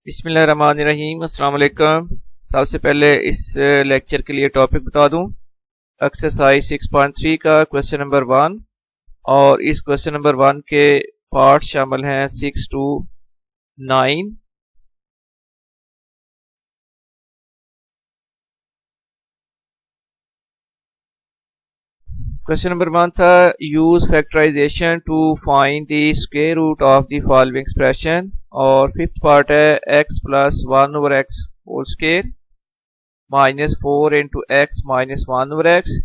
बिस्मिल्लाहिर्रहमानिर्रहीम। अस्सलाम वालेकुम। सबसे पहले इस लेक्चर के लिए टॉपिक बता दूं। एक्सरसाइज 6.3 का क्वेश्चन नंबर 1 और इस क्वेश्चन नंबर 1 के पार्ट शामिल हैं 6 to 9। क्वेश्चन नंबर 1 था use factorization to find the square root of the following expression, और फिफ्थ पार्ट है x plus 1 over x whole square minus 4 into x minus 1 over x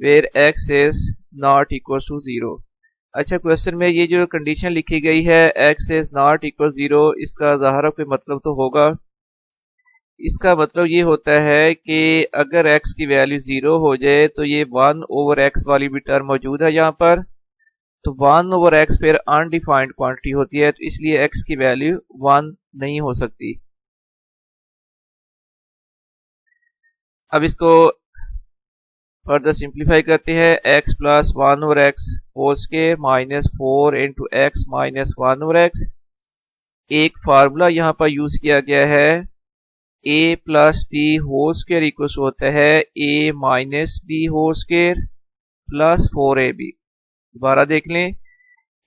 where x is not equal to 0। अच्छा, question में ये जो condition लिखी गई है x is not equal 0, इसका ज़ाहिर कोई मतलब तो होगा। इसका मतलब ये होता है कि अगर x की वैल्यू 0 हो जाए तो ये 1 ओवर x वाली भी टर्म मौजूद है यहाँ पर, तो 1 ओवर x फिर अनडिफाइंड क्वांटिटी होती है, तो इसलिए x की वैल्यू 1 नहीं हो सकती। अब इसको फर्दर सिंप्लीफाई करते हैं। x plus 1 over x whole square minus 4 into x minus 1 over x. एक फार्मूला यहाँ पर यूज किया गया है, a plus b whole square equal होता है a minus b whole square plus 4ab। दोबारा देख लें,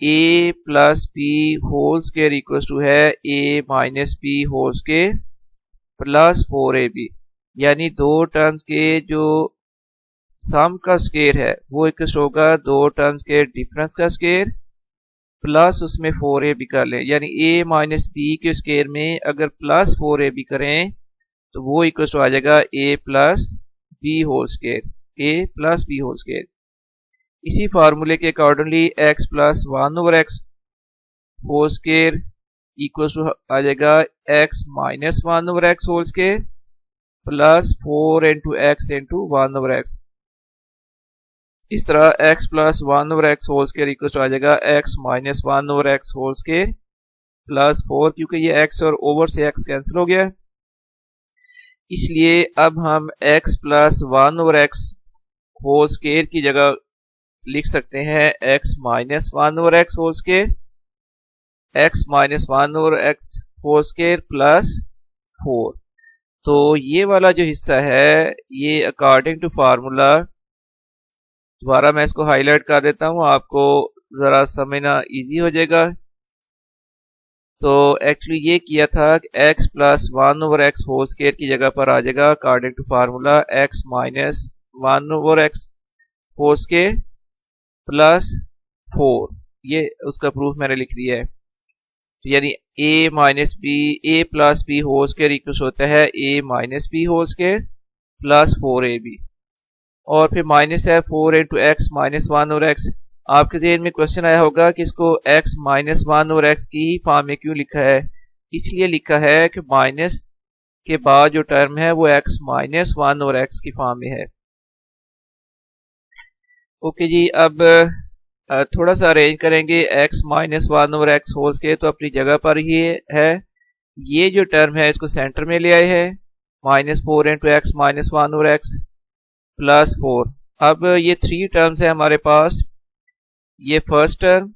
a plus b whole square equal to है a minus b whole square plus 4ab, यानी दो टर्म्स के जो सम का स्क्वायर है वो इक्वल होगा दो टर्म्स के डिफरेंस का स्क्वायर प्लस उसमें 4ab कर लें, यानी a माइनस बी के स्क्वायर में अगर प्लस 4ab करें तो वो इक्वल टू आ जाएगा a plus b whole square, a plus b whole square. इसी फार्मूले के accordingly x plus 1 over x whole square equal to आ जाएगा x minus 1 over x whole square plus 4 into x into 1 over x. इस तरह x plus 1 over x whole square equal to आ जाएगा x minus 1 over x whole square plus 4, क्योंकि ये x और over से x कैंसिल हो गया, इसलिए अब हम x plus 1 over x whole square की जगह लिख सकते हैं x minus 1 over x whole square, x minus 1 over x whole square plus 4। तो ये वाला जो हिस्सा है ये अकॉर्डिंग टू फार्मूला, दोबारा मैं इसको हाईलाइट कर देता हूँ, आपको ज़रा समझना इजी हो जाएगा। तो एक्चुअली ये किया था कि x plus 1 over x whole square की जगह पर आ जाएगा according to formula x minus 1 over x whole square plus 4, ये उसका प्रूफ मैंने लिख दिया है। यानी a minus b a plus b whole square equal होता है a minus b whole square plus 4ab, और फिर माइनस है 4 into x minus 1 over x. आपके ज़हन में क्वेश्चन आया होगा कि इसको x माइनस 1 ओवर एक्स की ही फॉर्म में क्यों लिखा है। इसलिए लिखा है कि माइनस के बाद जो टर्म है वो x माइनस 1 ओवर एक्स की फॉर्म में है। ओके जी, अब थोड़ा सा अरेंज करेंगे। x minus 1 over x whole square तो अपनी जगह पर ही है, ये जो टर्म है इसको सेंटर में ले आए हैं, minus 4 into x minus 1 over x plus 4। अब ये थ्री टर्म्स है हमारे पास, ये फर्स्ट टर्म,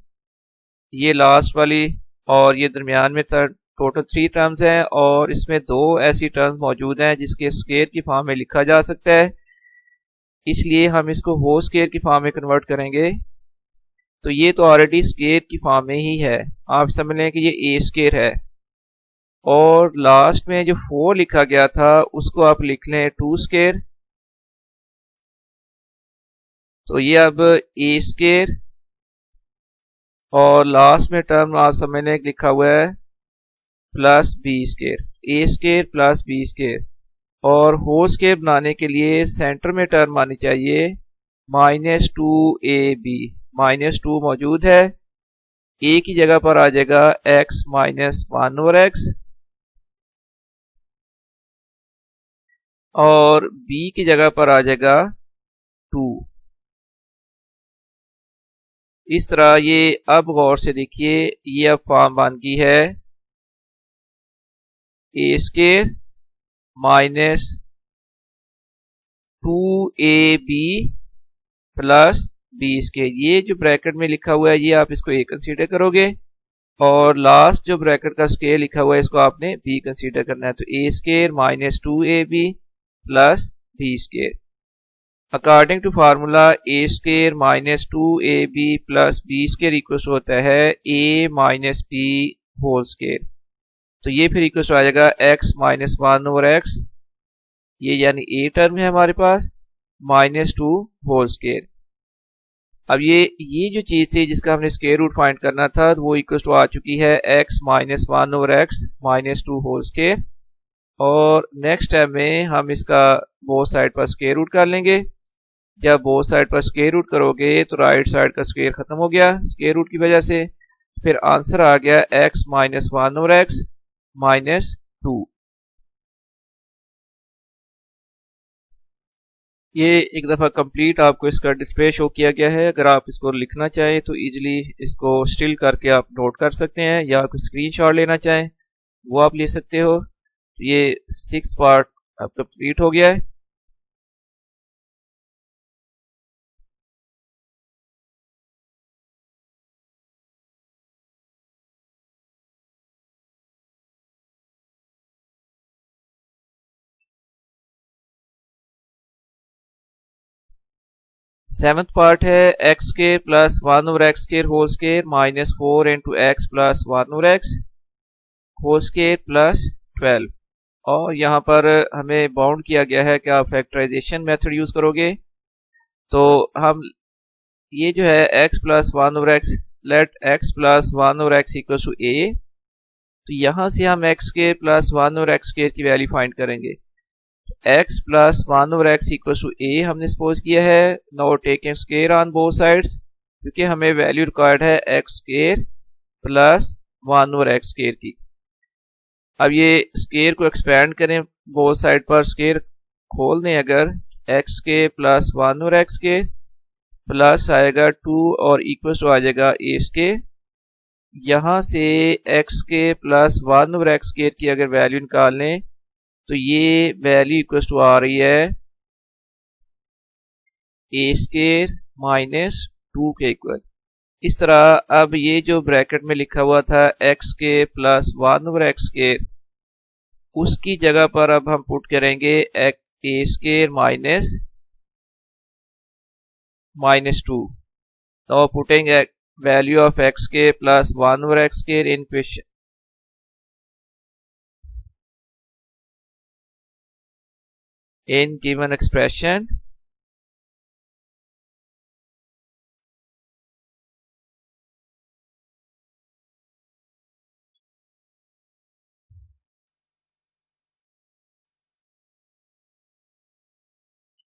ये लास्ट वाली और ये दरमियान में टोटल थ्री टर्म्स हैं, और इसमें दो ऐसी टर्म्स मौजूद हैं जिसके स्क्वायर की फॉर्म में लिखा जा सकता है, इसलिए हम इसको होल स्क्वायर की फॉर्म में कन्वर्ट करेंगे। तो ये तो ऑलरेडी स्क्वायर की फॉर्म में ही है, आप समझ लें कि ये ए स्क्वायर है, और लास्ट में जो 4 लिखा गया था उसको आप लिख लें 2 स्क्वायर। तो ये अब ए स्क्वायर और लास्ट में टर्म आप समझ लें लिखा हुआ है प्लस बी स्क्वायर, ए स्क्वायर प्लस बी स्क्वायर। और होल स्क्वायर बनाने के लिए सेंटर में टर्म आनी चाहिए माइनस 2ab, माइनस 2 मौजूद है, a की जगह पर आ जाएगा x माइनस 1 ओवर एक्स, और b की जगह पर आ जाएगा 2। इस तरह ये अब गौर से देखिए, ये अब फॉर्म बन गई है a square minus 2ab plus b square. ये जो ब्रैकेट में लिखा हुआ है ये आप इसको a कंसीडर करोगे, और लास्ट जो ब्रैकेट का स्केयर लिखा हुआ है इसको आपने b कंसीडर करना है। तो a square minus 2ab plus b square. According to formula a square minus 2ab plus b square equal होता है a minus b whole square. तो ये फिर इक्वल आ जाएगा x माइनस 1 ओवर x, ये यानी a टर्म है हमारे पास, माइनस 2 होल स्केयर। अब ये जो चीज थी जिसका हमने स्क्वायर रूट फाइंड करना था वो इक्वल टू आ चुकी है x minus 1 over x minus 2 whole square. और नेक्स्ट टाइम में हम इसका बोथ साइड पर स्क्वायर रूट कर लेंगे। जब बोथ साइड पर स्क्वायर रूट करोगे तो राइट साइड का स्क्वायर खत्म हो गया स्क्वायर रूट की वजह से, फिर आंसर आ गया x minus 1 over x minus 2। ये एक दफ़ा कंप्लीट आपको इसका डिस्प्ले शो किया गया है। अगर आप इसको लिखना चाहें तो इजीली इसको स्टिल करके आप नोट कर सकते हैं, या कोई स्क्रीनशॉट लेना चाहें वो आप ले सकते हो। ये 6 पार्ट अब कंप्लीट हो गया है। सेवंथ पार्ट है x square plus 1 over x square whole square minus 4 into x plus 1 over x whole square plus 12। और यहाँ पर हमें बाउंड किया गया है कि आप फैक्टराइजेशन मेथड यूज करोगे। तो हम ये जो है x plus 1 over x, let x plus 1 over x equal to a, तो यहाँ से हम x square plus 1 over x square की वैल्यू फाइंड करेंगे। x plus 1 over x equal to a हमने सपोज किया है। Now taking square on both sides, क्योंकि हमें वैल्यू रिक्वायर्ड है x square plus 1 over x square की। अब ये स्क्वायर को एक्सपेंड करें, बोथ साइड पर स्क्वायर खोल दें अगर, x square plus 1 over x square plus आएगा 2 और इक्वल टू आ जाएगा a स्क्वायर। यहाँ से x square plus 1 over x square की अगर वैल्यू निकाल लें तो ये वैल्यू इक्वल टू आ रही है a स्क्वायर माइनस 2 के इक्वल। इस तरह अब ये जो ब्रैकेट में लिखा हुआ था x square plus 1 over x square, उसकी जगह पर अब हम पुट करेंगे a square minus 2। Now putting value of x square plus 1 over x square in question in given expression,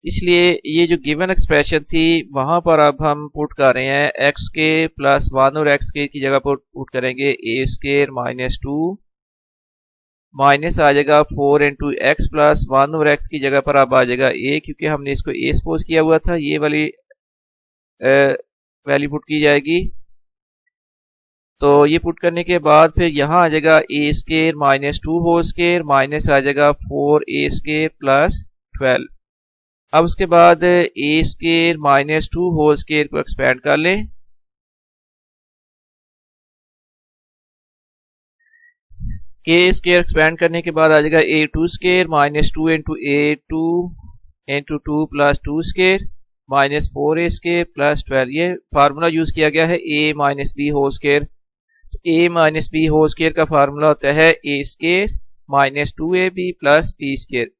इसलिए ये जो गिवन एक्सप्रेशन थी वहां पर अब हम पुट कर रहे हैं एक्स के प्लस 1 और एक्स के की जगह पर पुट करेंगे ए स्क्वायर माइनस 2, माइनस आ जाएगा 4 इंटू एक्स प्लस 1 और एक्स की जगह पर अब आ जाएगा ए, क्योंकि हमने इसको ए सपोज किया हुआ था। ये वाली वैल्यू पुट की जाएगी। तो ये पुट करने के बाद फिर यहाँ आ जाएगा a square minus 2 whole square minus आ जाएगा 4 ए स्क्वायर प्लस 12। अब उसके बाद a square minus 2 whole square को एक्सपेंड कर लें। ए स्क्वायर एक्सपेंड करने के बाद आ जाएगा a two square minus 2 into a two into 2 plus 2 square minus 4 a square plus 12। ये फार्मूला यूज किया गया है a minus b whole square. A minus b whole square का फार्मूला होता है a square minus 2ab plus b square.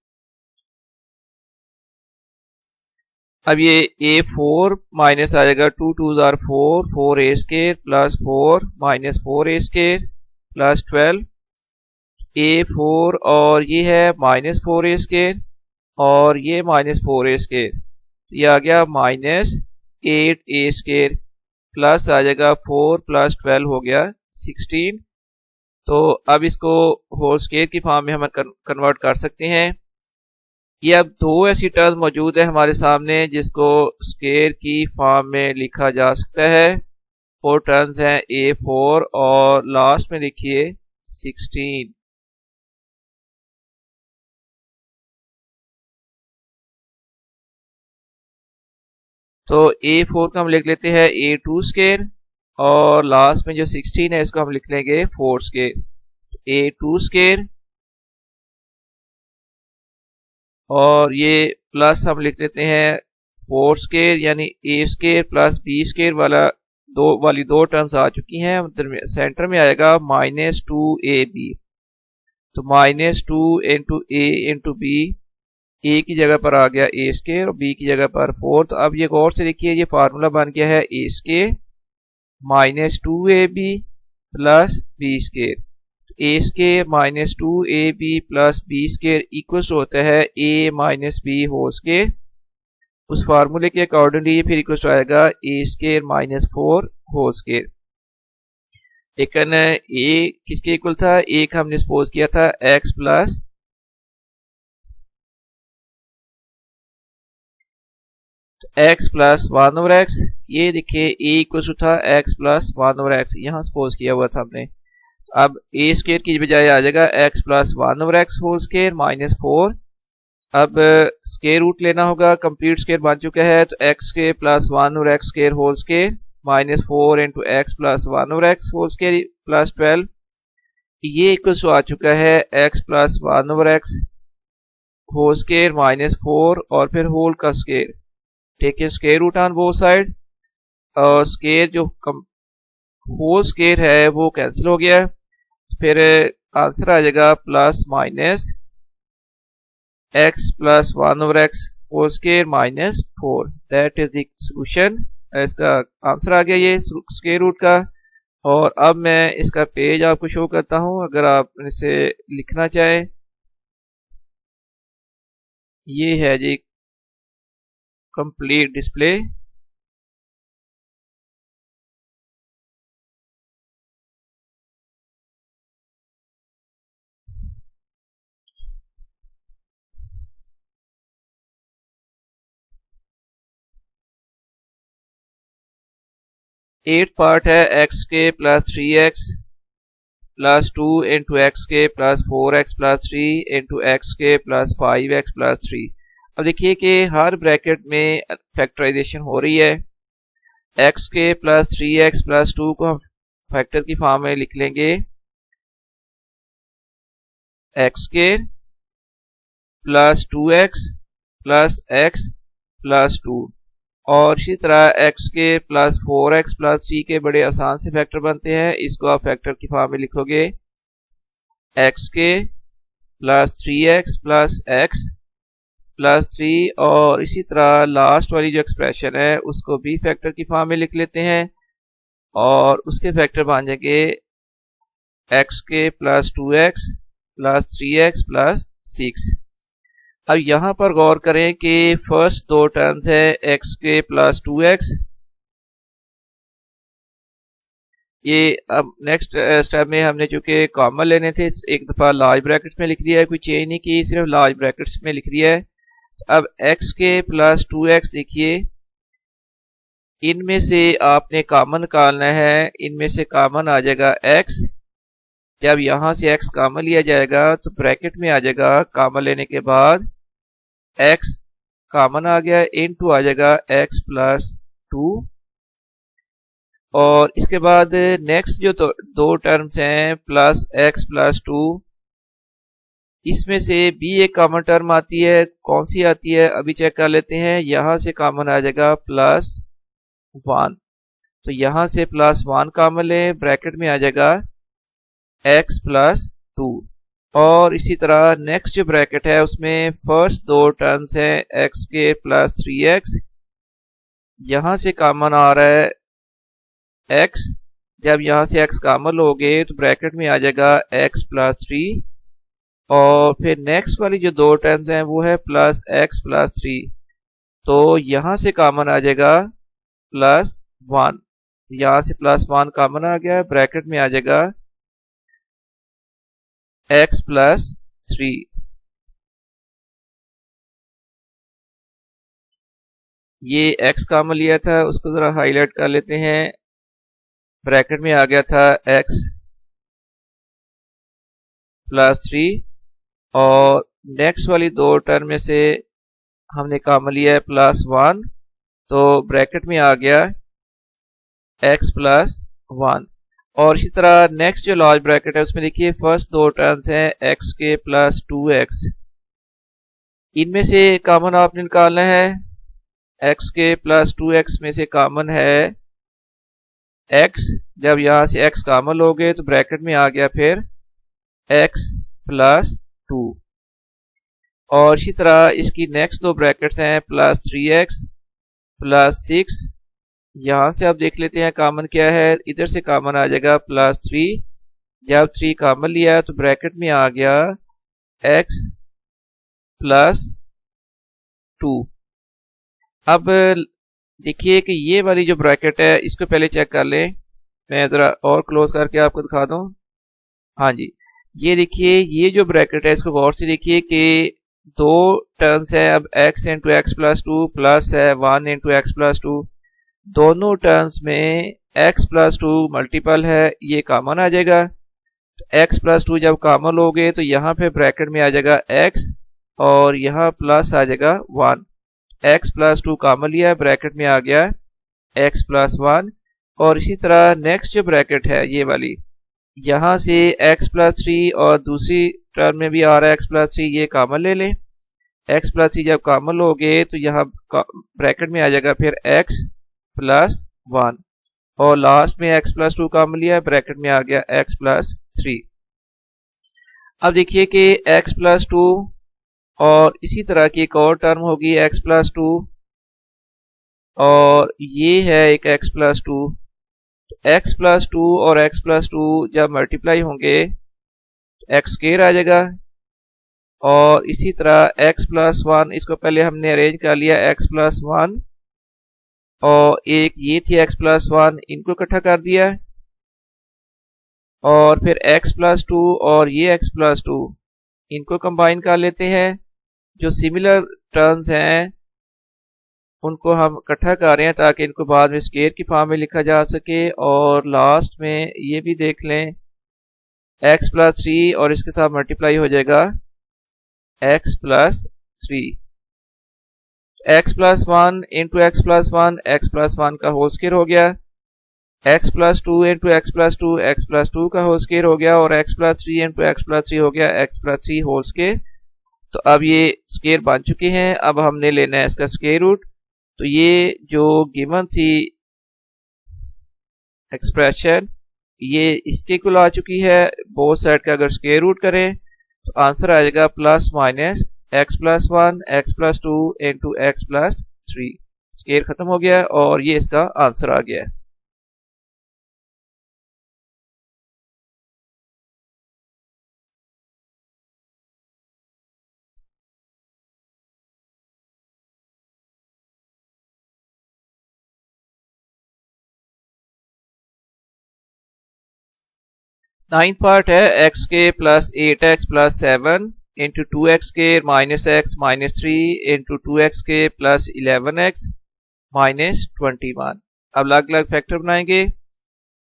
अब ये a4 minus आ जाएगा 2 2 r 4, 4a square plus 4 minus 4a square plus 12। a4 और ये है माइनस 4a स्क्वायर और ये माइनस 4a स्क्वायर, ये आ गया माइनस 8a स्क्वायर प्लस आ जाएगा 4 प्लस 12 हो गया 16। तो अब इसको होल स्क्वायर की फॉर्म में हम कन्वर्ट कर सकते हैं। ये अब दो ऐसी टर्म मौजूद है हमारे सामने जिसको स्क्वायर की फॉर्म में लिखा जा सकता है। वो टर्म्स हैं a4 और लास्ट में लिखिए 16। तो a4 का हम लिख लेते हैं a2 स्क्वायर और लास्ट में जो 16 है इसको हम लिख लेंगे 4 स्केयर, a2 स्केयर, और ये प्लस हम लिख लेते हैं 4 स्केयर, यानी a square plus b square वाली दो टर्म्स आ चुकी हैं। सेंटर में आएगा -2ab, तो -2 into a into b, a की जगह पर आ गया a स्केयर और b की जगह पर 4। तो अब ये गौर से देखिए, ये फार्मूला बन गया है a square -2ab plus b square. a square -2ab plus b square equal होता है a minus b whole square. उस फार्मूले के अकॉर्डिंगली ये फिर इक्वल आएगा a स्केयर -4 होल स्केयर। लेकिन a किसके इक्वल था, एक हमने सपोज किया था x plus x plus 1/x, ये देखिए a इक्वल था x प्लस 1/x, यहाँ सपोज किया हुआ था हमने। अब a स्केयर की बजाय आ जाएगा x plus 1/x whole square -4। अब स्केयर रूट लेना होगा, कंप्लीट स्केयर बन चुका है, तो x square plus 1/x square whole square -4 into x plus 1/x whole square plus 12, ये इक्वल आ चुका है x plus 1/x whole square -4 और फिर होल का square, take square root on both side, और स्केयर जो होल स्केयर है वो कैंसिल हो गया। फिर आंसर आ जाएगा plus minus x plus 1/x whole square -4, that is the solution. इसका आंसर आ गया ये स्केयर रूट का। और अब मैं इसका पेज आपको शो करता हूं, अगर आप इसे लिखना चाहें। ये है जी कंप्लीट डिस्प्ले। एट पार्ट है x के plus 3x plus 2 into x के plus 4x plus 3 into x के प्लस 5x प्लस 3। अब देखिए कि हर ब्रैकेट में फैक्टराइजेशन हो रही है। x के प्लस 3x प्लस 2 को हम फैक्टर की फॉर्म में लिख लेंगे x के plus 2x plus x plus 2, और इसी तरह x के प्लस 4x प्लस 3 के बड़े आसान से फैक्टर बनते हैं। इसको आप फैक्टर की फॉर्म में लिखोगे x के plus 3x plus x plus 3, और इसी तरह लास्ट वाली जो एक्सप्रेशन है उसको भी फैक्टर की फॉर्म में लिख लेते हैं, और उसके फैक्टर बन जाएंगे x के plus 2x plus 3x plus 6। अब यहां पर गौर करें कि फर्स्ट दो टर्म्स है x के प्लस 2x, ये अब नेक्स्ट स्टेप में हमने चूंकि कॉमन लेने थे, एक दफा लार्ज ब्रैकेट्स में लिख दिया है, कोई चेंज नहीं की, सिर्फ लार्ज ब्रैकेट्स में लिख दिया है। अब x के प्लस 2x देखिए, इनमें से आपने कॉमन निकालना है, इनमें से कॉमन आ जाएगा x। जब यहां से x कॉमन लिया जाएगा तो ब्रैकेट में आ जाएगा कॉमन लेने के बाद x कॉमन आ गया, इनटू आ जाएगा x प्लस 2, और इसके बाद नेक्स्ट जो दो टर्म्स हैं प्लस x प्लस 2, इसमें से भी एक कॉमन टर्म आती है, कौन सी आती है अभी चेक कर लेते हैं। यहां से कॉमन आ जाएगा प्लस 1, तो यहां से प्लस 1 कॉमन लें, ब्रैकेट में आ जाएगा x प्लस 2, और इसी तरह नेक्स्ट जो ब्रैकेट है उसमें फर्स्ट दो टर्म्स हैं x के प्लस 3x, यहां से कॉमन आ रहा है x, जब यहां से x कॉमन लोगे तो ब्रैकेट में आ जाएगा x प्लस 3, और फिर नेक्स्ट वाली जो दो टर्म्स हैं वो है प्लस x प्लस 3, तो यहां से कॉमन आ जाएगा प्लस 1, यहां से प्लस 1 कॉमन आ गया, ब्रैकेट में आ जाएगा x प्लस 3। ये x कॉमन लिया था, उसको जरा हाईलाइट कर लेते हैं, ब्रैकेट में आ गया था x प्लस 3, और नेक्स्ट वाली दो टर्म में से हमने कॉमन लिया है प्लस 1, तो ब्रैकेट में आ गया x प्लस 1। और इसी तरह नेक्स्ट जो लार्ज ब्रैकेट है उसमें देखिए फर्स्ट दो टर्म्स हैं x के प्लस 2x। इनमें से कॉमन आपने निकालना है। x के प्लस 2x में से कॉमन है x। जब यहां से x कॉमन लोगे तो ब्रैकेट में आ गया फिर x प्लस 2। और इसी तरह इसकी नेक्स्ट दो ब्रैकेट्स हैं प्लस 3x प्लस 6। यहां से आप देख लेते हैं कॉमन क्या है। इधर से कॉमन आ जाएगा प्लस 3। जब 3 कॉमन लिया तो ब्रैकेट में आ गया x प्लस 2। अब देखिए कि ये वाली जो ब्रैकेट है इसको पहले चेक कर लें। मैं ज़रा और क्लोज करके आपको दिखा दूं। हाँ जी, ये देखिए ये जो ब्रैकेट है इसको गौर से देखिए कि दो टर्म्स है। अब x into x plus 2 plus है 1 इंटू एक्स प्लस 2। दोनों टर्म्स में x प्लस 2 मल्टीपल है, ये कॉमन आ जाएगा। तो x प्लस 2 जब कॉमन लोगे तो यहाँ पे ब्रैकेट में आ जाएगा x और यहाँ प्लस आ जाएगा 1। x प्लस 2 कॉमन लिया, ब्रैकेट में आ गया x प्लस 1। और इसी तरह नेक्स्ट जो ब्रैकेट है ये वाली, यहाँ से x प्लस 3 और दूसरी टर्म में भी आ रहा है x प्लस 3, ये कॉमन ले लें। x प्लस 3 जब कॉमन लोगे तो यहाँ ब्रैकेट में आ जाएगा फिर x प्लस 1। और लास्ट में x प्लस 2 कॉमन लिया, ब्रैकेट में आ गया x प्लस 3। अब देखिए कि x प्लस 2 और इसी तरह की एक और टर्म होगी x प्लस 2 और ये है एक x प्लस 2। x प्लस 2 और x प्लस 2 जब मल्टीप्लाई होंगे तो x स्क्वायर आ जाएगा। और इसी तरह x प्लस 1, इसको पहले हमने अरेंज कर लिया x प्लस 1 और एक ये थी x प्लस 1, इनको इकट्ठा कर दिया। और फिर x प्लस 2 और ये x प्लस 2 इनको कंबाइन कर लेते हैं। जो सिमिलर टर्म्स हैं उनको हम इकट्ठा कर रहे हैं ताकि इनको बाद में स्क्वायर की फॉर्म में लिखा जा सके। और लास्ट में ये भी देख लें x प्लस 3 और इसके साथ मल्टीप्लाई हो जाएगा x plus 3। x plus 1 into x plus 1 x plus 1 का होल स्क्वायर हो गया। x plus 2 into x plus 2 x plus 2 का होल स्क्वायर हो गया। और x plus 3 into x plus 3 हो गया x प्लस 3 होल स्क्वायर। तो अब ये स्क्वायर बन चुके हैं। अब हमने लेना है इसका स्क्वायर रूट। तो ये जो गिवन थी एक्सप्रेशन ये इसके इक्वल आ चुकी है। बोथ साइड का अगर स्क्वायर रूट करें तो आंसर आ जाएगा plus minus x plus 1 x plus 2 into x plus 3। Square खत्म हो गया और ये इसका आंसर आ गया। नाइन्थ पार्ट है एक्स के plus 8x plus 7 into 2x के minus x minus 3 into 2x के प्लस 11x माइनस 21। अब अलग अलग फैक्टर बनाएंगे।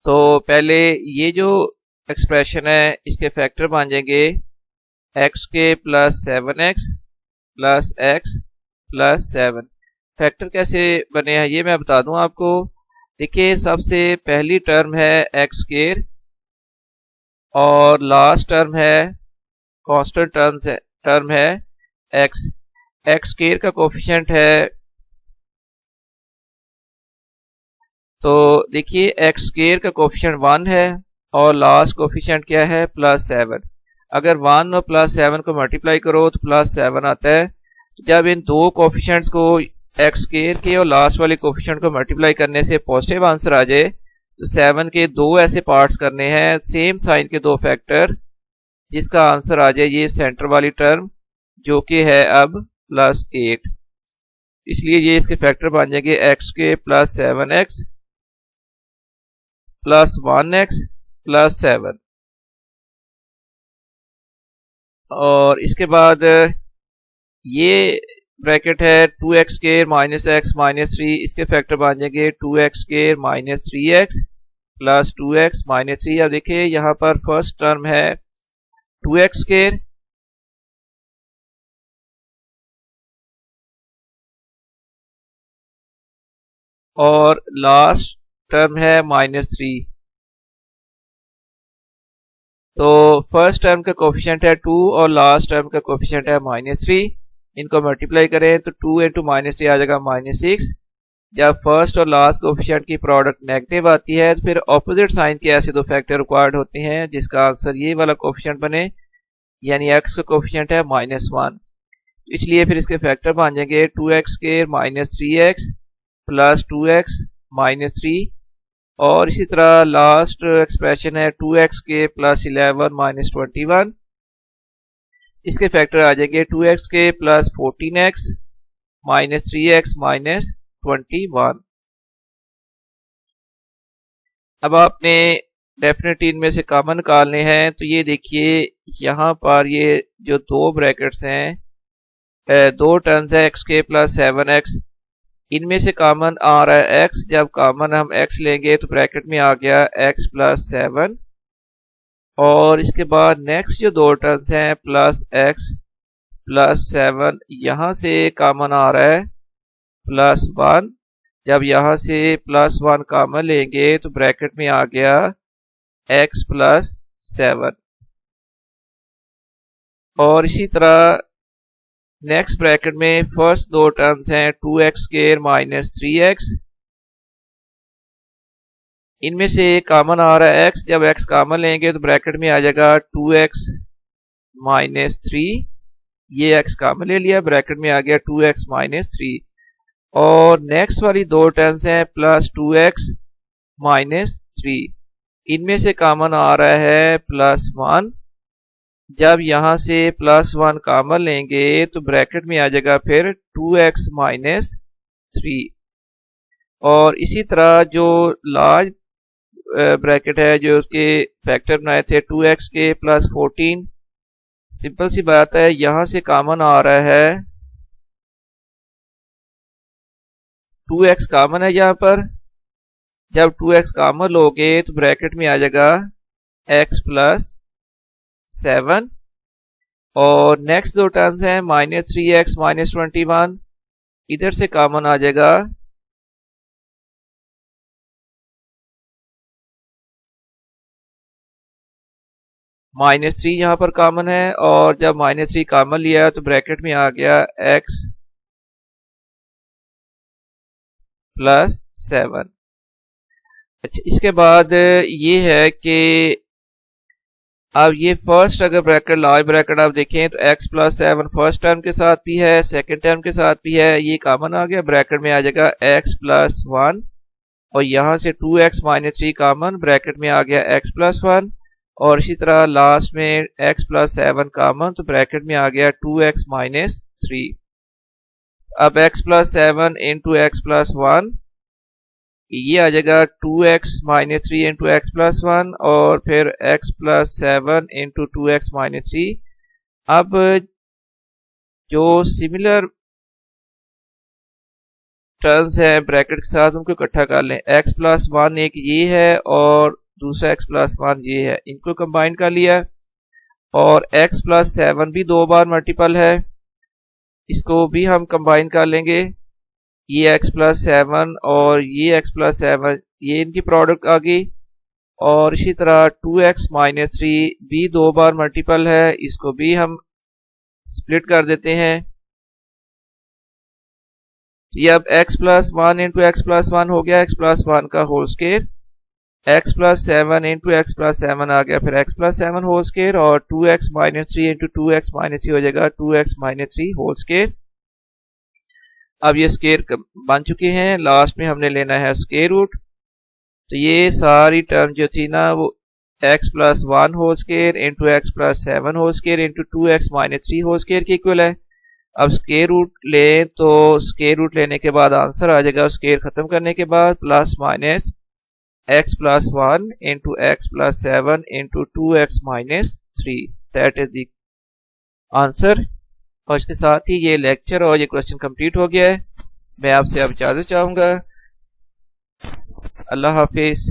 तो पहले ये जो एक्सप्रेशन है इसके फैक्टर बन जाएंगे x के plus 7x plus x plus 7। Factor कैसे बने हैं ये मैं बता दूं आपको। देखिए सबसे पहली टर्म है एक्स स्क्वायर और लास्ट टर्म है कांस्टेंट टर्म है x। एक्स स्क्वायर का कोफिशिएंट है, तो देखिए एक्स स्क्वायर का कोफिशिएंट 1 है और लास्ट कोफिशिएंट क्या है प्लस 7। अगर 1 और प्लस 7 को मल्टीप्लाई करो तो प्लस 7 आता है। जब इन दो कोफिशिएंट्स को एक्स स्क्वायर के और लास्ट वाले कोफिशिएंट को मल्टीप्लाई करने से पॉजिटिव आंसर आ जाए तो 7 के दो ऐसे पार्ट्स करने हैं सेम साइन के दो फैक्टर जिसका आंसर आ जाए ये सेंटर वाली टर्म जो कि है अब प्लस 8। इसलिए ये इसके फैक्टर बन जाएंगे एक्स के plus 7x plus 1x plus 7। और इसके बाद ये ब्रैकेट है 2x square minus x minus 3, इसके फैक्टर बन जाएंगे 2x square minus 3x plus 2x minus 3। अब देखिए यहाँ पर फर्स्ट टर्म है 2x स्क्वायर और लास्ट टर्म है -3। तो फर्स्ट टर्म का कोफिशिएंट है 2 और लास्ट टर्म का कोफिशिएंट है -3। इनको मल्टीप्लाई करें तो 2 इंटू -3 आ जाएगा -6। जब फर्स्ट और लास्ट कोफिशिएंट की प्रोडक्ट नेगेटिव आती है तो फिर ऑपोजिट साइन के ऐसे दो फैक्टर रिक्वायर्ड होते हैं जिसका आंसर ये वाला कोफिशिएंट बने, यानी x का कोफिशिएंट है -1। इसलिए फिर इसके फैक्टर बन जाएंगे 2x² -3x प्लस 2x -3, और इसी तरह लास्ट एक्सप्रेशन है 2x² प्लस 11 -21। इसके फैक्टर आ जाएंगे 2x² प्लस 14x -3x -21। अब आपने डेफिनेट इनमें से कॉमन निकालने हैं, तो ये देखिए यहाँ पर ये जो दो ब्रैकेट्स हैं, दो टर्म्स है x² प्लस 7x, इनमें से कॉमन आ रहा है x। जब कॉमन हम x लेंगे तो ब्रैकेट में आ गया x प्लस 7, और इसके बाद नेक्स्ट जो दो टर्म्स हैं प्लस x प्लस 7, यहाँ से कॉमन आ रहा है +1। जब यहाँ से +1 कॉमन लेंगे तो ब्रैकेट में आ गया x प्लस 7, और इसी तरह नेक्स्ट ब्रैकेट में फर्स्ट दो टर्म्स हैं 2x² -3x, इनमें से कॉमन आ रहा है x। जब x कॉमन लेंगे तो ब्रैकेट में आ जाएगा 2x -3, ये x कॉमन ले लिया, ब्रैकेट में आ गया 2x -3, और नेक्स्ट वाली दो टर्म्स हैं प्लस 2x -3, इनमें से कॉमन आ रहा है +1। जब यहाँ से +1 कॉमन लेंगे तो ब्रैकेट में आ जाएगा फिर 2x -3, और इसी तरह जो लार्ज ब्रैकेट है जो उसके फैक्टर बनाए थे 2x² प्लस 14, सिंपल सी बात है यहाँ से कॉमन आ रहा है 2x कॉमन है यहाँ पर। जब 2x कॉमन लोगे तो ब्रैकेट में आ जाएगा x प्लस 7, और नेक्स्ट दो टर्म्स हैं -3x -21, इधर से कॉमन आ जाएगा -3, यहाँ पर कॉमन है, और जब -3 कॉमन लिया तो ब्रैकेट में आ गया x प्लस 7। अच्छा, इसके बाद ये है कि अब ये फर्स्ट अगर ब्रैकेट लार्ज ब्रैकेट आप देखें तो x प्लस 7 फर्स्ट टर्म के साथ भी है, सेकंड टर्म के साथ भी है, ये कॉमन आ गया, ब्रैकेट में आ जाएगा x प्लस 1, और यहाँ से 2x -3 कॉमन, ब्रैकेट में आ गया x प्लस 1, और इसी तरह लास्ट में x प्लस 7 कॉमन, तो ब्रैकेट में आ गया 2x -3। अब x plus 7 into x plus 1, ये आ जाएगा 2x -3 इंटू x प्लस 1, और फिर x प्लस 7 इंटू 2x -3। अब जो सिमिलर टर्म्स हैं ब्रैकेट के साथ उनको इकट्ठा कर लें। x प्लस 1 एक ये है और दूसरा x प्लस 1 ये है, इनको कंबाइन कर लिया, और x प्लस 7 भी दो बार मल्टीपल है, इसको भी हम कंबाइन कर लेंगे। ये x प्लस 7 और ये x प्लस 7, ये इनकी प्रोडक्ट आ गई, और इसी तरह 2x -3 भी दो बार मल्टीपल है, इसको भी हम स्प्लिट कर देते हैं। ये अब x plus 1 into x plus 1 हो गया, x प्लस 1 का whole square, x plus 7 into x plus 7 आ गया, फिर x प्लस 7 होल स्क्वायर, और 2x -3 इंटू 2x -3 हो जाएगा 2x -3 होल स्क्वायर। अब ये स्क्वायर बन चुके हैं, लास्ट में हमने लेना है स्क्वायर रूट। तो ये सारी टर्म जो थी ना वो x plus 1 whole square into x plus 7 whole square into 2x -3 whole square के इक्वल है। अब स्क्वायर रूट लें तो स्क्वायर रूट लेने के बाद आंसर आ जाएगा स्क्वायर खत्म करने के बाद plus minus x plus 1 into x plus 7 into 2x -3, that is the answer. और इसके साथ ही ये लेक्चर और ये क्वेश्चन कंप्लीट हो गया है। मैं आपसे अब इजाज़त चाहूँगा। अल्लाह हाफिज़।